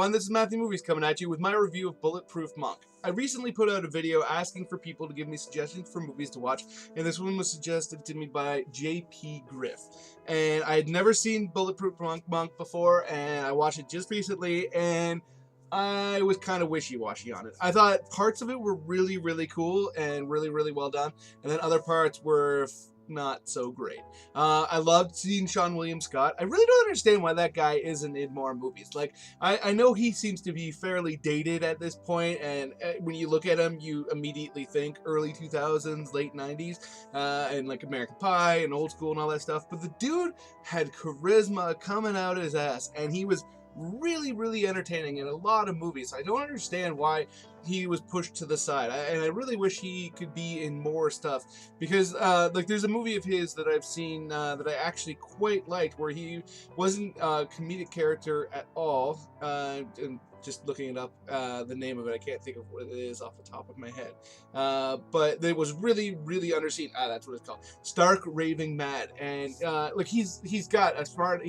everyone, this is Matthew Movies coming at you with my review of Bulletproof Monk. I recently put out a video asking for people to give me suggestions for movies to watch, and this one was suggested to me by JP Griff. And I had never seen Bulletproof Monk before, and I watched it just recently, and I was kind of wishy-washy on it. I thought parts of it were really, really cool and really, really well done, and then other parts were not so great. I loved seeing Sean William Scott. I really don't understand why that guy isn't in more movies. Like, I know he seems to be fairly dated at this point, and when you look at him, you immediately think early 2000s, late 90s, and like American Pie and Old School and all that stuff. But the dude had charisma coming out of his ass, and he was really, really entertaining in a lot of movies. I don't understand why he was pushed to the side, and I really wish he could be in more stuff, because like there's a movie of his that I've seen that I actually quite liked, where he wasn't a comedic character at all, and just looking it up, the name of it, I can't think of what it is off the top of my head, but it was really, really underseen. That's what it's called, Stark Raving Mad. And like he's a smart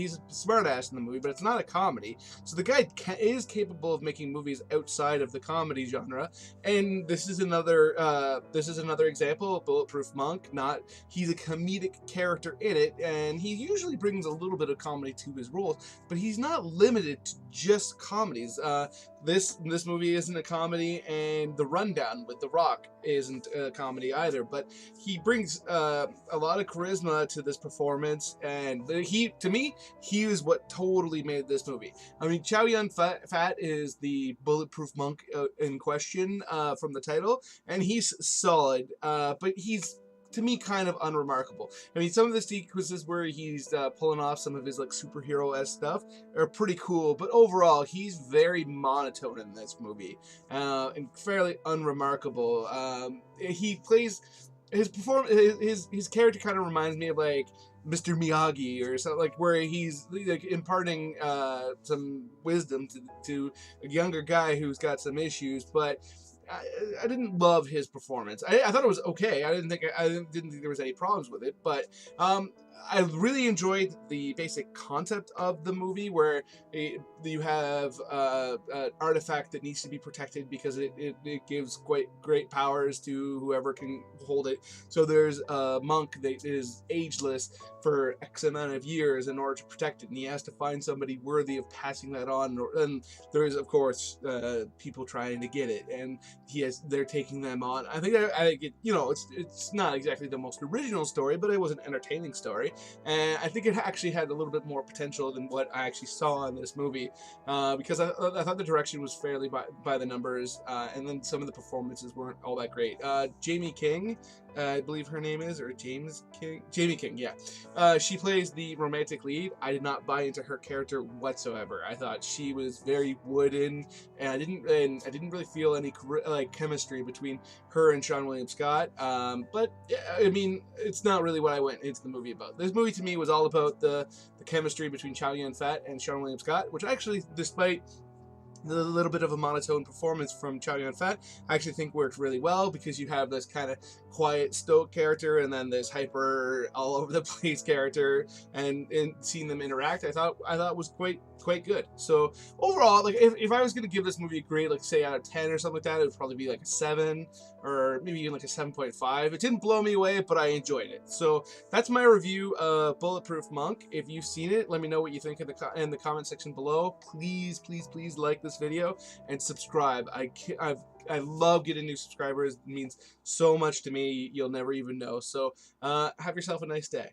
ass in the movie, but it's not a comedy, so the guy is capable of making movies outside of the comedy genre. And this is another example of Bulletproof Monk. He's a comedic character in it, and he usually brings a little bit of comedy to his roles, but he's not limited to just comedies. This movie isn't a comedy, and The Rundown with The Rock isn't a comedy either, but he brings a lot of charisma to this performance, and to me, he is what totally made this movie. I mean, Chow Yun-fat is the Bulletproof Monk in question from the title, and he's solid, but he's, to me, kind of unremarkable. I mean, some of the sequences where he's pulling off some of his like superhero-esque stuff are pretty cool, but overall, he's very monotone in this movie, and fairly unremarkable. He plays his character kind of reminds me of like Mr. Miyagi or something, like where he's like imparting some wisdom to a younger guy who's got some issues, but I didn't love his performance. I thought it was okay. I didn't think there was any problems with it, but I really enjoyed the basic concept of the movie, where you have an artifact that needs to be protected because it gives great powers to whoever can hold it. So there's a monk that is ageless for X amount of years in order to protect it, and he has to find somebody worthy of passing that on. And there is, of course, people trying to get it, and they're taking them on. I think it's not exactly the most original story, but it was an entertaining story, and I think it actually had a little bit more potential than what I actually saw in this movie, because I thought the direction was fairly by the numbers, and then some of the performances weren't all that great. Jamie King, I believe her name is, or Jamie King, yeah. She plays the romantic lead. I did not buy into her character whatsoever. I thought she was very wooden, and I didn't really feel any chemistry between her and Sean William Scott. But yeah, I mean, it's not really what I went into the movie about. This movie to me was all about the chemistry between Chow Yun-fat and Sean William Scott, which actually, despite the little bit of a monotone performance from Chow Yun-fat, I actually think worked really well, because you have this kind of quiet, stoic character, and then this hyper, all over the place character, and seeing them interact, I thought was quite good. So overall, like if I was gonna give this movie a grade, like say out of 10 or something like that, it would probably be like a 7, or maybe even like a 7.5. It didn't blow me away, but I enjoyed it. So that's my review of Bulletproof Monk. If you've seen it, let me know what you think in the comment section below. Please, please, please like this video and subscribe. I love getting new subscribers. It means so much to me, you'll never even know. So have yourself a nice day.